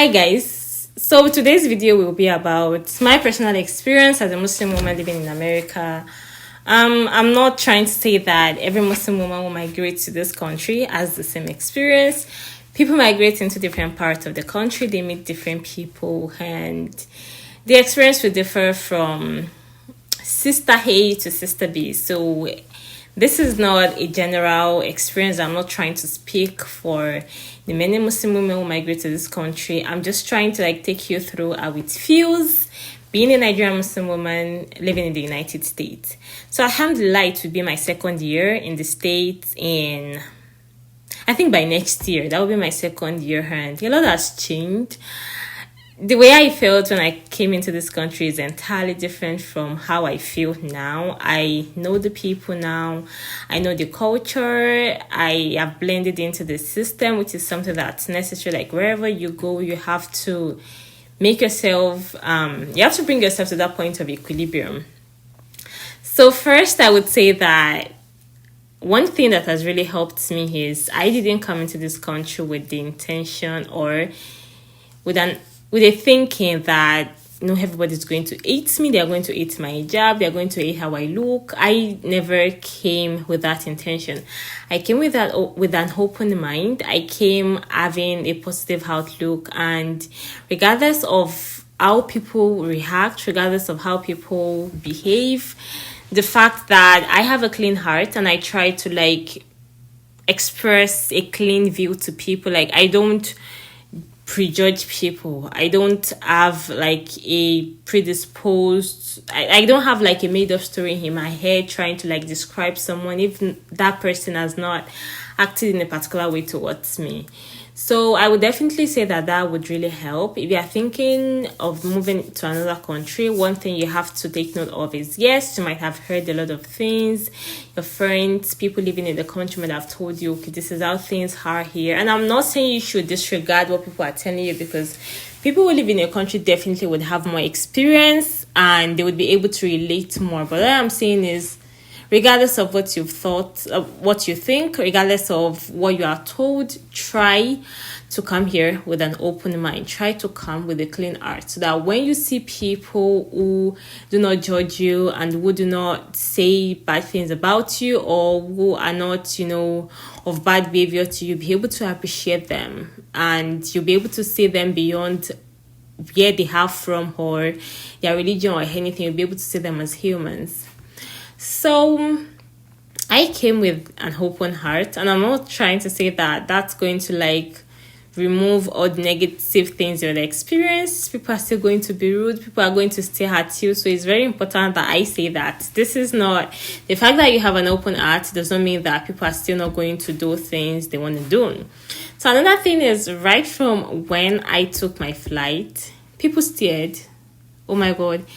Hi guys, so today's video will be about my personal experience as a Muslim woman living in America. I'm not trying to say that every Muslim woman will migrate to this country has the same experience. People migrate into different parts of the country, they meet different people, and the experience will differ from sister A to sister B. So this is not a general experience. I'm not trying to speak for the many Muslim women who migrate to this country. I'm just trying to take you through how it feels being a Nigerian Muslim woman living in the United States. So alhamdulillah, it will be my second year in the States, and I think by next year that will be my second year, and a lot has changed. The way I felt when I came into this country is entirely different from how I feel now. I know the people now. I know the culture. I have blended into the system, which is something that's necessary. Like wherever you go, you have to make yourself, you have to bring yourself to that point of equilibrium. So first, I would say that one thing that has really helped me is I didn't come into this country with the intention or with a thinking that everybody's going to hate me, they're going to hate my hijab, they're going to hate how I look. I never came with that intention. I came with an open mind. I came having a positive outlook, and regardless of how people react, regardless of how people behave, the fact that I have a clean heart and I try to express a clean view to people. I don't prejudge people. I don't have a predisposed, I don't have a made up story in my head trying to describe someone if that person has not acted in a particular way towards me. So I would definitely say that would really help. If you are thinking of moving to another country, one thing you have to take note of is, yes, you might have heard a lot of things. Your friends, people living in the country might have told you, okay, this is how things are here. And I'm not saying you should disregard what people are telling you, because people who live in a country definitely would have more experience and they would be able to relate more. But what I'm saying is, regardless of what you've thought, what you think, regardless of what you are told, try to come here with an open mind. Try to come with a clean heart, so that when you see people who do not judge you and who do not say bad things about you, or who are not, of bad behavior to you, be able to appreciate them, and you'll be able to see them beyond where they have from or their religion or anything. You'll be able to see them as humans. So I came with an open heart, and I'm not trying to say that that's going to remove all the negative things you'll experience. People are still going to be rude. People are going to stare at you. So it's very important that I say that this is not, the fact that you have an open heart does not mean that people are still not going to do things they want to do. So another thing is, right from when I took my flight, people stared. Oh my God.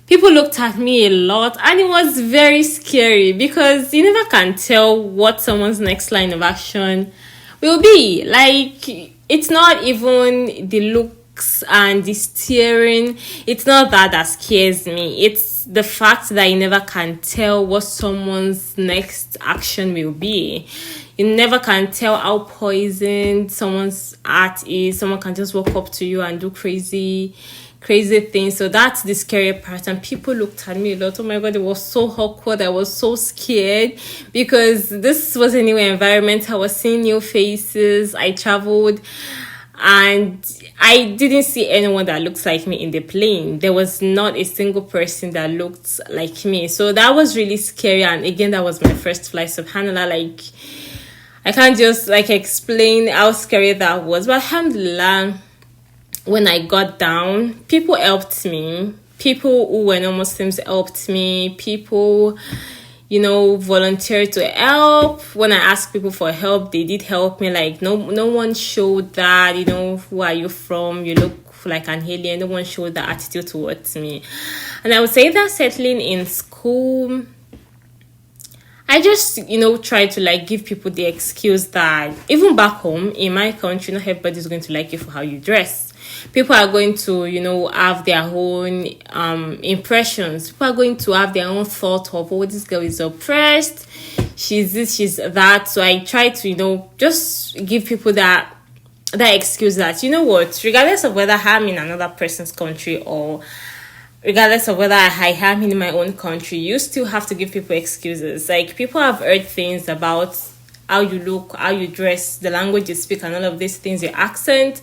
People looked at me a lot, and it was very scary, because you never can tell what someone's next line of action will be. It's not even the looks and the staring. It's not that scares me. It's the fact that you never can tell what someone's next action will be. You never can tell how poisoned someone's heart is. Someone can just walk up to you and do crazy things. So that's the scary part. And people looked at me a lot. Oh my God, it was so awkward. I was so scared, because this was a new environment. I was seeing new faces. I traveled and I didn't see anyone that looks like me in the plane. There was not a single person that looked like me. So that was really scary. And again, that was my first flight. SubhanAllah, I can't just explain how scary that was. But alhamdulillah, when I got down, people helped me. People who were not Muslims helped me. People, volunteered to help. When I asked people for help, they did help me. No one showed that, who are you from? You look like an alien. No one showed that attitude towards me. And I would say that settling in school, I just, try to give people the excuse that even back home in my country, not everybody's going to like you for how you dress. People are going to, have their own impressions. People are going to have their own thought of, oh, this girl is oppressed. She's this, she's that. So I try to, just give people that that excuse that, you know what, regardless of whether I'm in another person's country or regardless of whether I am in my own country, you still have to give people excuses. Like, people have heard things about how you look, how you dress, the language you speak, and all of these things, your accent.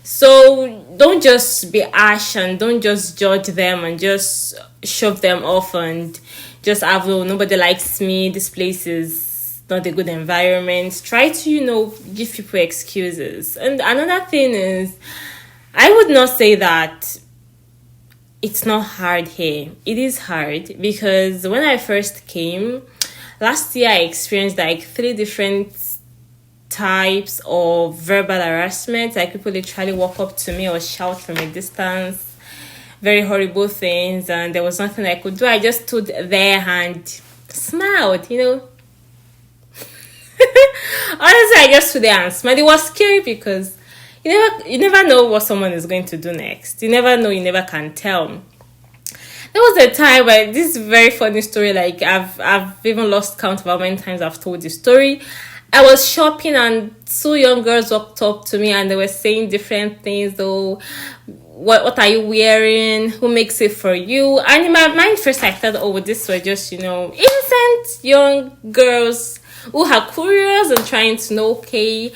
So don't just be harsh and don't just judge them and just shove them off and just have, oh, nobody likes me, this place is not a good environment. Try to, give people excuses. And another thing is, I would not say that it's not hard here. It is hard, because when I first came last year, I experienced like 3 different types of verbal harassment. Like, people literally walk up to me or shout from a distance very horrible things, and there was nothing I could do. I just stood there and smiled, Honestly, I just stood there and smiled. It was scary because you never know what someone is going to do next. You never know, you never can tell. There was a time where, this is a very funny story, like I've even lost count of how many times I've told this story. I was shopping and 2 young girls walked up to me and they were saying different things. Though, what are you wearing? Who makes it for you? And in my mind, first I thought, oh, this were just, innocent young girls who are curious and trying to know, okay,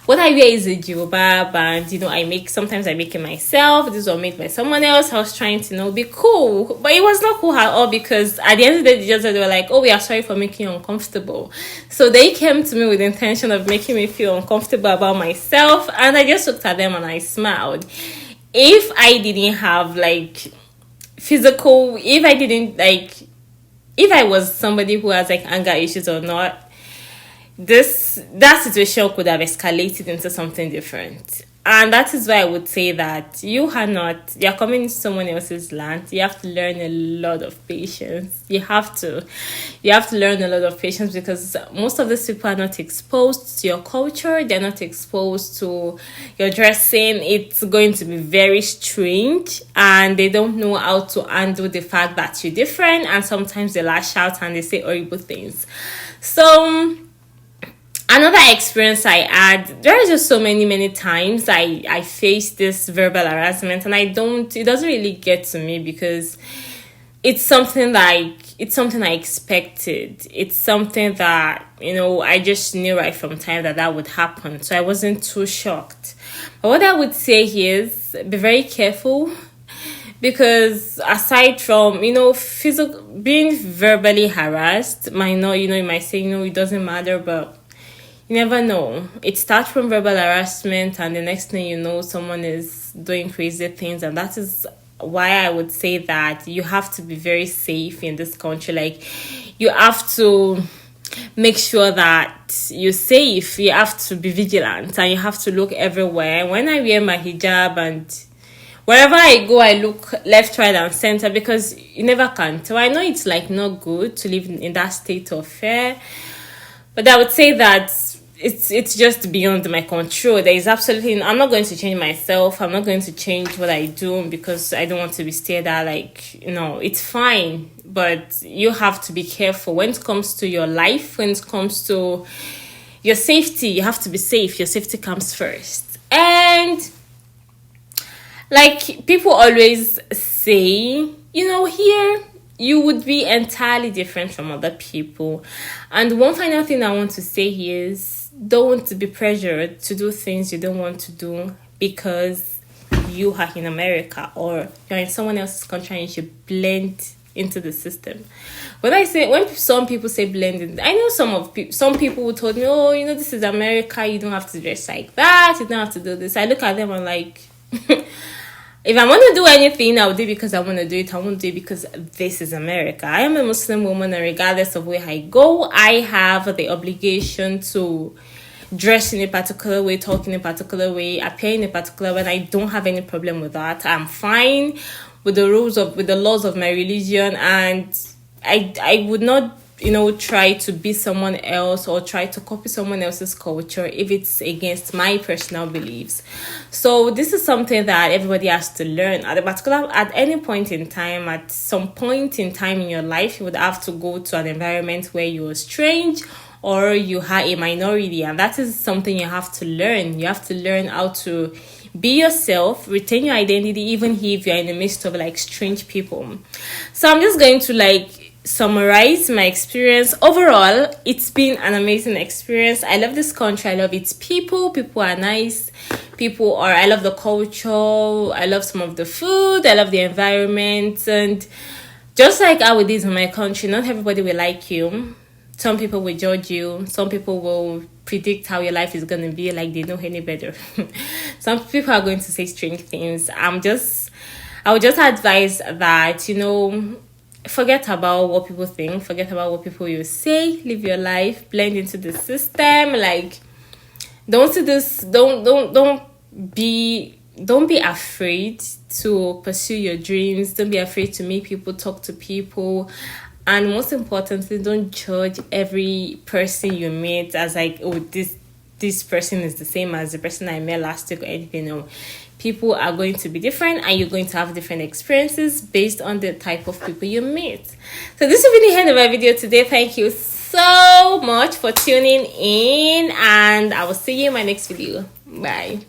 what I wear is a jilbab, and sometimes I make it myself. This was made by someone else. I was trying to be cool, but it was not cool at all, because at the end of the day, they were like, oh, we are sorry for making you uncomfortable. So they came to me with the intention of making me feel uncomfortable about myself, and I just looked at them and I smiled. If I didn't have if I was somebody who has anger issues or not, that situation could have escalated into something different. And that is why I would say that you're coming into someone else's land. You have to learn a lot of patience. You have to learn a lot of patience, because most of these people are not exposed to your culture. They're not exposed to your dressing. It's going to be very strange, and they don't know how to handle the fact that you're different. And sometimes they lash out and they say horrible things. So, another experience I had, there are just so many times I faced this verbal harassment, and it doesn't really get to me, because it's something I expected. It's something that, I just knew right from time that would happen. So I wasn't too shocked. But what I would say is, be very careful, because aside from, being verbally harassed, you might say, it doesn't matter, but you never know. It starts from verbal harassment, and the next thing you know, someone is doing crazy things. And that is why I would say that you have to be very safe in this country. Like, you have to make sure that you're safe. You have to be vigilant, and you have to look everywhere. When I wear my hijab and wherever I go, I look left, right, and center, because you never can tell. I know it's not good to live in that state of fear, but I would say that it's just beyond my control. There is absolutely, I'm not going to change myself. I'm not going to change what I do because I don't want to be stared at. It's fine, but you have to be careful when it comes to your life, when it comes to your safety. You have to be safe. Your safety comes first. And people always say, here you would be entirely different from other people. And one final thing I want to say here is, don't be pressured to do things you don't want to do because you are in America or you're in someone else's country and you should blend into the system. When some people say blending, I know some people who told me, oh, this is America, you don't have to dress like that, you don't have to do this. I look at them and if I want to do anything, I'll do it because I want to do it. I won't do it because this is America. I am a Muslim woman, and regardless of where I go, I have the obligation to dress in a particular way, talk in a particular way, appear in a particular way. And I don't have any problem with that. I'm fine with the laws of my religion, and I would not try to be someone else or try to copy someone else's culture if it's against my personal beliefs. So this is something that everybody has to learn. At any point in time, at some point in time in your life, you would have to go to an environment where you're strange or you are a minority, and that is something you have to learn. You have to learn how to be yourself, retain your identity, even if you're in the midst of like strange people. So I'm just going to like summarize my experience. Overall, it's been an amazing experience. I love this country. I love its people. People are nice. I love the culture. I love some of the food. I love the environment. And just like how it is in my country, not everybody will like you. Some people will judge you. Some people will predict how your life is going to be, like they know any better. Some people are going to say strange things. I would just advise that, forget about what people think, forget about what people will say, live your life, blend into the system. Like, don't be afraid to pursue your dreams. Don't be afraid to meet people, talk to people. And most importantly, don't judge every person you meet as like, oh, this person is the same as the person I met last week or anything. No. People are going to be different, and you're going to have different experiences based on the type of people you meet. So this will be the end of my video today. Thank you so much for tuning in, and I will see you in my next video. Bye.